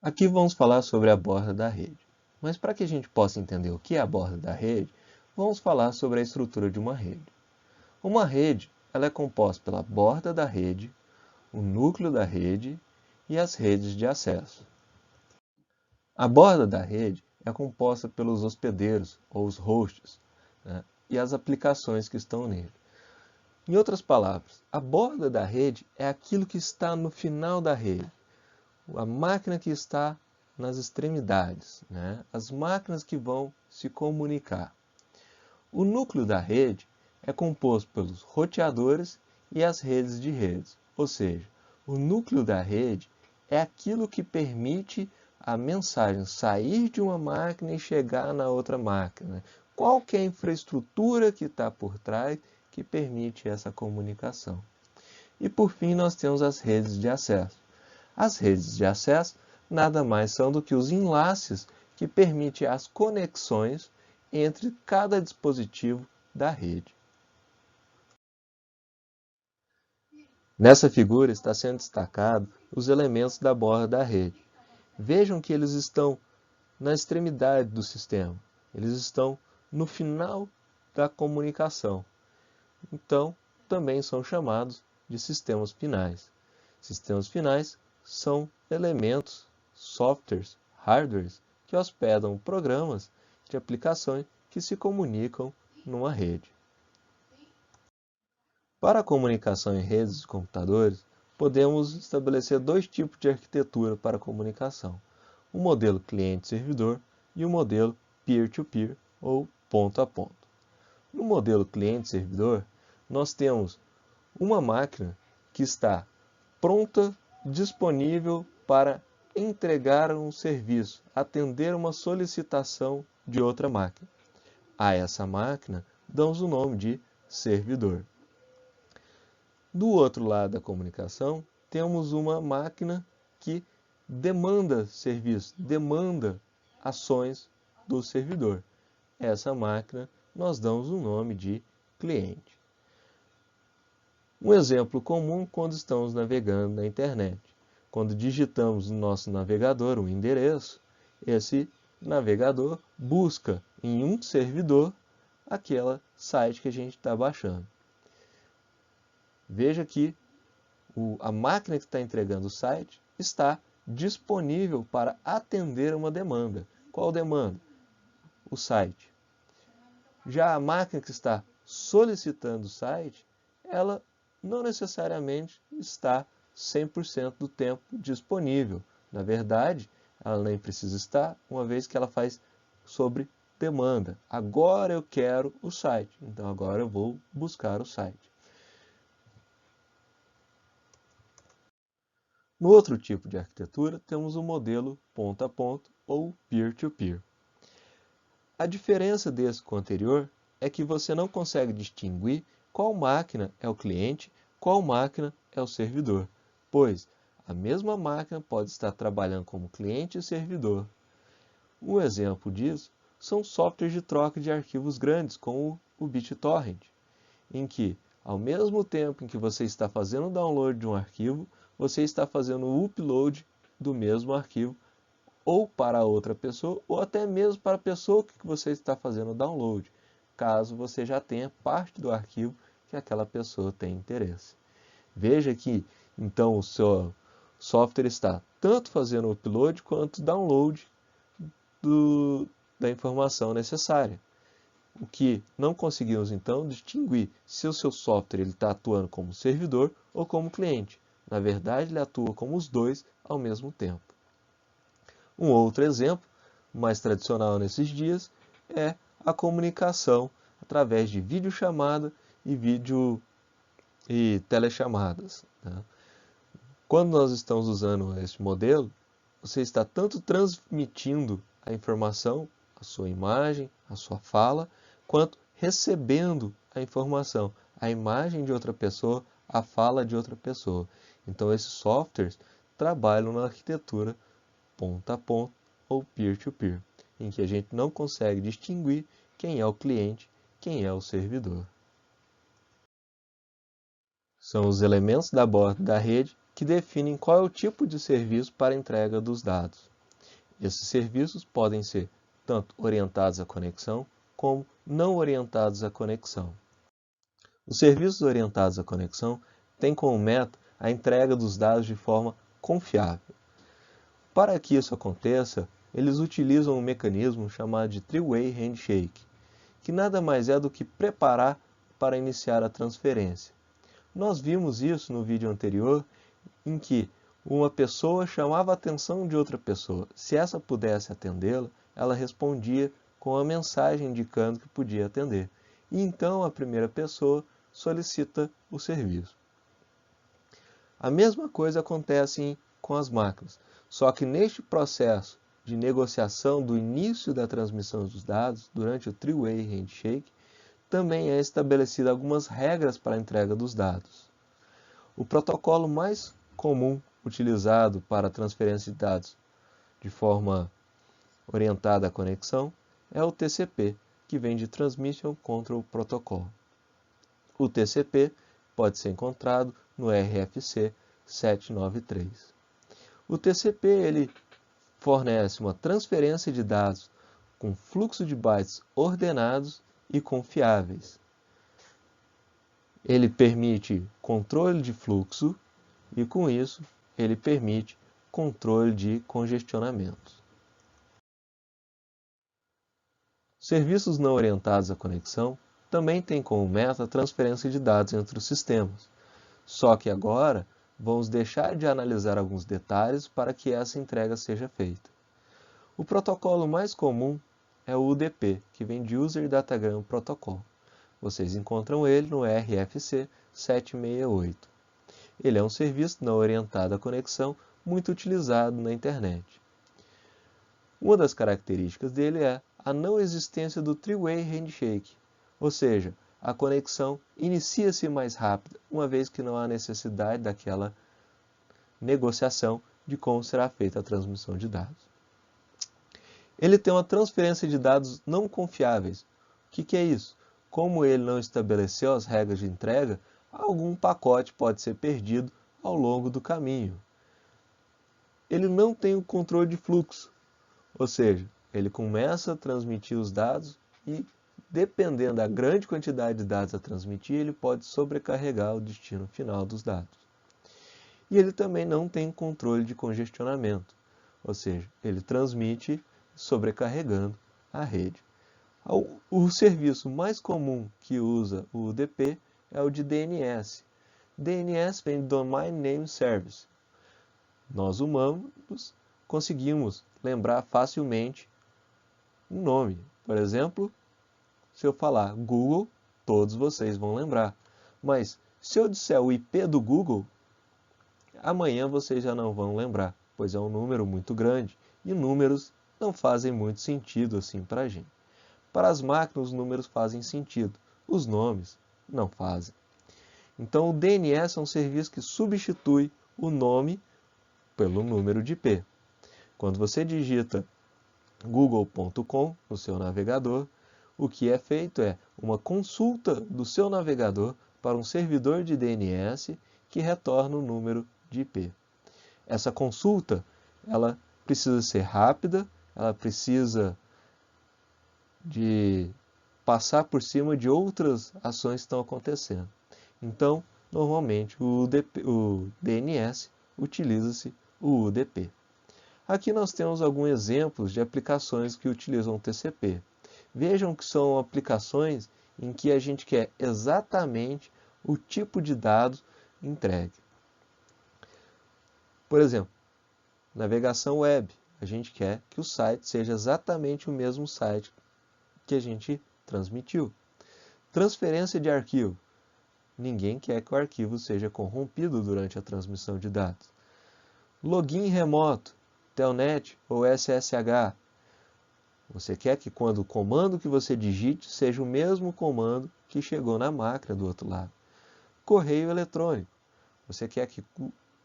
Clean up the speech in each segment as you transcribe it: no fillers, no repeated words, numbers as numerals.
Aqui vamos falar sobre a borda da rede. Mas para que a gente possa entender o que é a borda da rede, vamos falar sobre a estrutura de uma rede. Uma rede ela é composta pela borda da rede, o núcleo da rede e as redes de acesso. A borda da rede é composta pelos hospedeiros, ou os hosts, né, e as aplicações que estão nele. Em outras palavras, a borda da rede é aquilo que está no final da rede, a máquina que está nas extremidades, né, as máquinas que vão se comunicar. O núcleo da rede é composto pelos roteadores e as redes de redes, ou seja, o núcleo da rede é aquilo que permite a mensagem sair de uma máquina e chegar na outra máquina. Qual que é a infraestrutura que está por trás que permite essa comunicação? E por fim nós temos as redes de acesso. As redes de acesso nada mais são do que os enlaces que permitem as conexões entre cada dispositivo da rede. Nessa figura está sendo destacado os elementos da borda da rede. Vejam que eles estão na extremidade do sistema. Eles estão no final da comunicação. Então, também são chamados de sistemas finais. Sistemas finais são elementos, softwares, hardwares que hospedam programas de aplicações que se comunicam numa rede. Para a comunicação em redes de computadores, podemos estabelecer dois tipos de arquitetura para a comunicação: o modelo cliente-servidor e o modelo peer-to-peer, ou ponto a ponto. No modelo cliente-servidor, nós temos uma máquina que está pronta, disponível para entregar um serviço, atender uma solicitação de outra máquina. A essa máquina damos o nome de servidor. Do outro lado da comunicação, temos uma máquina que demanda serviço, demanda ações do servidor. Essa máquina nós damos o nome de cliente. Um exemplo comum quando estamos navegando na internet. Quando digitamos no nosso navegador um endereço, esse navegador busca em um servidor aquele site que a gente está baixando. Veja que a máquina que está entregando o site está disponível para atender uma demanda. Qual demanda? O site. Já a máquina que está solicitando o site, ela não necessariamente está 100% do tempo disponível. Na verdade, ela nem precisa estar, uma vez que ela faz sobre demanda. Agora eu quero o site, então agora eu vou buscar o site. No outro tipo de arquitetura, temos o modelo ponto a ponto ou peer-to-peer. A diferença desse com o anterior é que você não consegue distinguir qual máquina é o cliente, qual máquina é o servidor, pois a mesma máquina pode estar trabalhando como cliente e servidor. Um exemplo disso são softwares de troca de arquivos grandes, como o BitTorrent, em que, ao mesmo tempo em que você está fazendo o download de um arquivo, você está fazendo o upload do mesmo arquivo ou para outra pessoa, ou até mesmo para a pessoa que você está fazendo o download, caso você já tenha parte do arquivo que aquela pessoa tem interesse. Veja que, então, o seu software está tanto fazendo o upload quanto o download da informação necessária. O que não conseguimos, então, distinguir se o seu software está atuando como servidor ou como cliente. Na verdade, ele atua como os dois ao mesmo tempo. Um outro exemplo, mais tradicional nesses dias, é a comunicação através de videochamada e telechamadas. Quando nós estamos usando este modelo, você está tanto transmitindo a informação, a sua imagem, a sua fala, quanto recebendo a informação, a imagem de outra pessoa, a fala de outra pessoa. Então esses softwares trabalham na arquitetura ponto a ponto ou peer-to-peer, em que a gente não consegue distinguir quem é o cliente, quem é o servidor. São os elementos da borda da rede que definem qual é o tipo de serviço para a entrega dos dados. Esses serviços podem ser tanto orientados à conexão como não orientados à conexão. Os serviços orientados à conexão têm como meta a entrega dos dados de forma confiável. Para que isso aconteça, eles utilizam um mecanismo chamado de Three-Way Handshake, que nada mais é do que preparar para iniciar a transferência. Nós vimos isso no vídeo anterior, em que uma pessoa chamava a atenção de outra pessoa. Se essa pudesse atendê-la, ela respondia com a mensagem indicando que podia atender. E então a primeira pessoa solicita o serviço. A mesma coisa acontece com as máquinas, só que neste processo de negociação do início da transmissão dos dados, durante o Three-Way Handshake, também é estabelecida algumas regras para a entrega dos dados. O protocolo mais comum utilizado para a transferência de dados de forma orientada à conexão é o TCP, que vem de Transmission Control Protocol. O TCP pode ser encontrado no RFC 793. O TCP ele fornece uma transferência de dados com fluxo de bytes ordenados e confiáveis. Ele permite controle de fluxo e, com isso, ele permite controle de congestionamento. Serviços não orientados à conexão também têm como meta a transferência de dados entre os sistemas. Só que agora vamos deixar de analisar alguns detalhes para que essa entrega seja feita. O protocolo mais comum é o UDP, que vem de User Datagram Protocol. Vocês encontram ele no RFC 768. Ele é um serviço não orientado à conexão muito utilizado na internet. Uma das características dele é a não existência do Three-Way Handshake, ou seja, a conexão inicia-se mais rápida, uma vez que não há necessidade daquela negociação de como será feita a transmissão de dados. Ele tem uma transferência de dados não confiáveis. O que é isso? Como ele não estabeleceu as regras de entrega, algum pacote pode ser perdido ao longo do caminho. Ele não tem o controle de fluxo, ou seja, ele começa a transmitir os dados e, dependendo da grande quantidade de dados a transmitir, ele pode sobrecarregar o destino final dos dados. E ele também não tem controle de congestionamento, ou seja, ele transmite sobrecarregando a rede. O serviço mais comum que usa o UDP é o de DNS. DNS vem de Domain Name Service. Nós humanos conseguimos lembrar facilmente um nome. Por exemplo, se eu falar Google, todos vocês vão lembrar. Mas se eu disser o IP do Google, amanhã vocês já não vão lembrar, pois é um número muito grande e números não fazem muito sentido assim para a gente. Para as máquinas, os números fazem sentido, os nomes não fazem. Então, o DNS é um serviço que substitui o nome pelo número de IP. Quando você digita google.com no seu navegador, o que é feito é uma consulta do seu navegador para um servidor de DNS que retorna o número de IP. Essa consulta, ela precisa ser rápida, ela precisa de passar por cima de outras ações que estão acontecendo. Então, normalmente, o DNS utiliza-se o UDP. Aqui nós temos alguns exemplos de aplicações que utilizam o TCP. Vejam que são aplicações em que a gente quer exatamente o tipo de dados entregue. Por exemplo, navegação web. A gente quer que o site seja exatamente o mesmo site que a gente transmitiu. Transferência de arquivo. Ninguém quer que o arquivo seja corrompido durante a transmissão de dados. Login remoto, Telnet ou SSH. Você quer que quando o comando que você digite seja o mesmo comando que chegou na máquina do outro lado. Correio eletrônico. Você quer que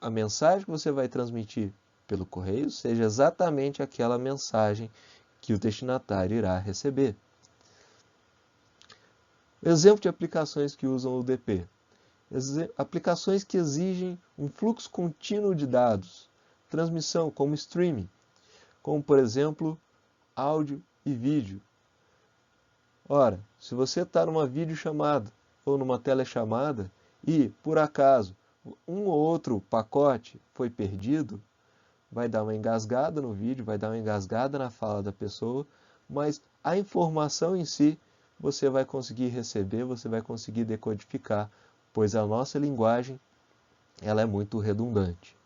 a mensagem que você vai transmitir pelo correio seja exatamente aquela mensagem que o destinatário irá receber. Exemplo de aplicações que usam o UDP. Aplicações que exigem um fluxo contínuo de dados. Transmissão, como streaming. como por exemplo, áudio e vídeo. Ora, se você está numa videochamada ou numa telechamada e, por acaso, um ou outro pacote foi perdido, vai dar uma engasgada no vídeo, vai dar uma engasgada na fala da pessoa, mas a informação em si você vai conseguir receber, você vai conseguir decodificar, pois a nossa linguagem ela é muito redundante.